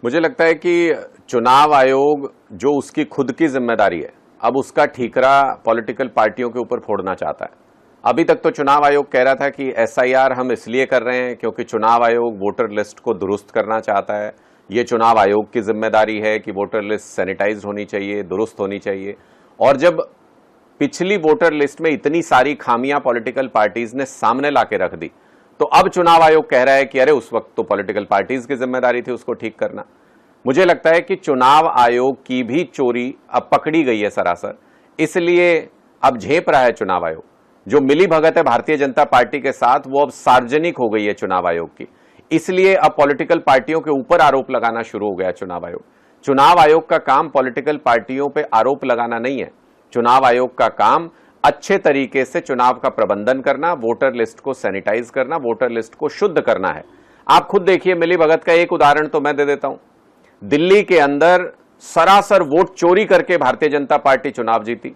मुझे लगता है कि चुनाव आयोग जो उसकी खुद की जिम्मेदारी है, अब उसका ठीकरा पॉलिटिकल पार्टियों के ऊपर फोड़ना चाहता है। अभी तक तो चुनाव आयोग कह रहा था कि एसआईआर हम इसलिए कर रहे हैं क्योंकि चुनाव आयोग वोटर लिस्ट को दुरुस्त करना चाहता है। ये चुनाव आयोग की जिम्मेदारी है कि वोटर लिस्ट सैनिटाइज होनी चाहिए, दुरुस्त होनी चाहिए। और जब पिछली वोटर लिस्ट में इतनी सारी खामियां पॉलिटिकल पार्टीज ने सामने लाके रख दी, तो अब चुनाव आयोग कह रहा है कि अरे उस वक्त तो पॉलिटिकल पार्टीज की जिम्मेदारी थी उसको ठीक करना। मुझे लगता है कि चुनाव आयोग की भी चोरी अब पकड़ी गई है सरासर, इसलिए अब झेप रहा है चुनाव आयोग। जो मिली भगत है भारतीय जनता पार्टी के साथ वो अब सार्वजनिक हो गई है चुनाव आयोग की, इसलिए अब पॉलिटिकल पार्टियों के ऊपर आरोप लगाना शुरू हो गया चुनाव आयोग। चुनाव आयोग का काम पॉलिटिकल पार्टियों पे आरोप लगाना नहीं है। चुनाव आयोग का काम अच्छे तरीके से चुनाव का प्रबंधन करना, वोटर लिस्ट को सैनिटाइज करना, वोटर लिस्ट को शुद्ध करना है। आप खुद देखिए, मिली भगत का एक उदाहरण तो मैं दे देता हूं। दिल्ली के अंदर सरासर वोट चोरी करके भारतीय जनता पार्टी चुनाव जीती।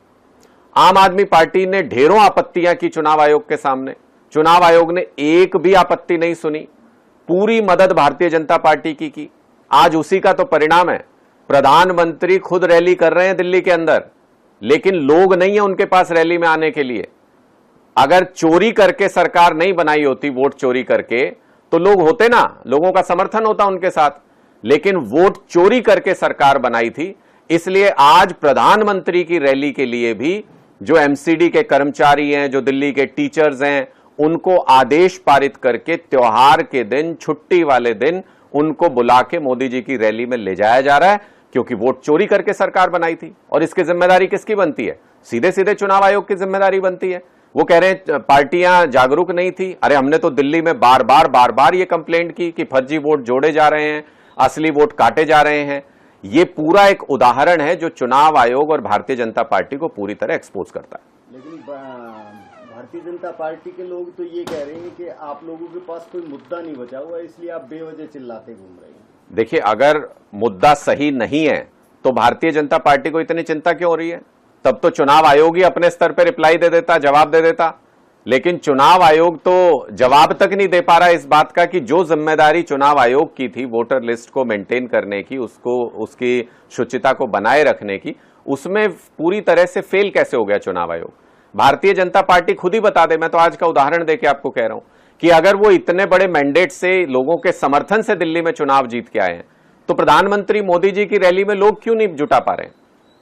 आम आदमी पार्टी ने ढेरों आपत्तियां की चुनाव आयोग के सामने, चुनाव आयोग ने एक भी आपत्ति नहीं सुनी, पूरी मदद भारतीय जनता पार्टी की। आज उसी का तो परिणाम है, प्रधानमंत्री खुद रैली कर रहे हैं दिल्ली के अंदर, लेकिन लोग नहीं है उनके पास रैली में आने के लिए। अगर चोरी करके सरकार नहीं बनाई होती, वोट चोरी करके, तो लोग होते ना, लोगों का समर्थन होता उनके साथ, लेकिन वोट चोरी करके सरकार बनाई थी। इसलिए आज प्रधानमंत्री की रैली के लिए भी जो एमसीडी के कर्मचारी हैं, जो दिल्ली के टीचर्स हैं, उनको आदेश पारित करके त्योहार के दिन, छुट्टी वाले दिन उनको बुला के मोदी जी की रैली में ले जाया जा रहा है, क्योंकि वोट चोरी करके सरकार बनाई थी। और इसकी जिम्मेदारी किसकी बनती है? सीधे सीधे चुनाव आयोग की जिम्मेदारी बनती है। वो कह रहे हैं पार्टियां जागरूक नहीं थी। अरे हमने तो दिल्ली में बार बार ये कंप्लेंट की कि फर्जी वोट जोड़े जा रहे हैं, असली वोट काटे जा रहे हैं। ये पूरा एक उदाहरण है जो चुनाव आयोग और भारतीय जनता पार्टी को पूरी तरह एक्सपोज करता है। लेकिन भारतीय जनता पार्टी के लोग तो ये कह रहे हैं कि आप लोगों के पास कोई मुद्दा नहीं बचा हुआ, इसलिए आप बेवजह चिल्लाते घूम रहे हैं। देखिए, अगर मुद्दा सही नहीं है तो भारतीय जनता पार्टी को इतनी चिंता क्यों हो रही है? तब तो चुनाव आयोग ही अपने स्तर पर रिप्लाई दे देता, जवाब दे देता। लेकिन चुनाव आयोग तो जवाब तक नहीं दे पा रहा इस बात का कि जो जिम्मेदारी चुनाव आयोग की थी वोटर लिस्ट को मेंटेन करने की, उसको, उसकी शुचिता को बनाए रखने की, उसमें पूरी तरह से फेल कैसे हो गया चुनाव आयोग? भारतीय जनता पार्टी खुद ही बता दे। मैं तो आज का उदाहरण देके आपको कह रहा हूं कि अगर वो इतने बड़े मैंडेट से, लोगों के समर्थन से दिल्ली में चुनाव जीत के आए हैं, तो प्रधानमंत्री मोदी जी की रैली में लोग क्यों नहीं जुटा पा रहे हैं?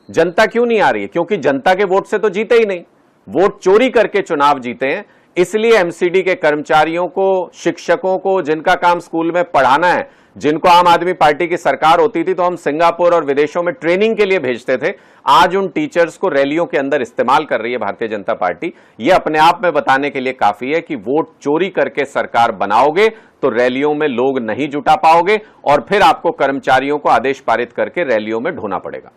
जनता क्यों नहीं आ रही है? क्योंकि जनता के वोट से तो जीते ही नहीं, वोट चोरी करके चुनाव जीते हैं। इसलिए एमसीडी के कर्मचारियों को, शिक्षकों को, जिनका काम स्कूल में पढ़ाना है, जिनको आम आदमी पार्टी की सरकार होती थी तो हम सिंगापुर और विदेशों में ट्रेनिंग के लिए भेजते थे, आज उन टीचर्स को रैलियों के अंदर इस्तेमाल कर रही है भारतीय जनता पार्टी। यह अपने आप में बताने के लिए काफी है कि वोट चोरी करके सरकार बनाओगे तो रैलियों में लोग नहीं जुटा पाओगे और फिर आपको कर्मचारियों को आदेश पारित करके रैलियों में ढोना पड़ेगा।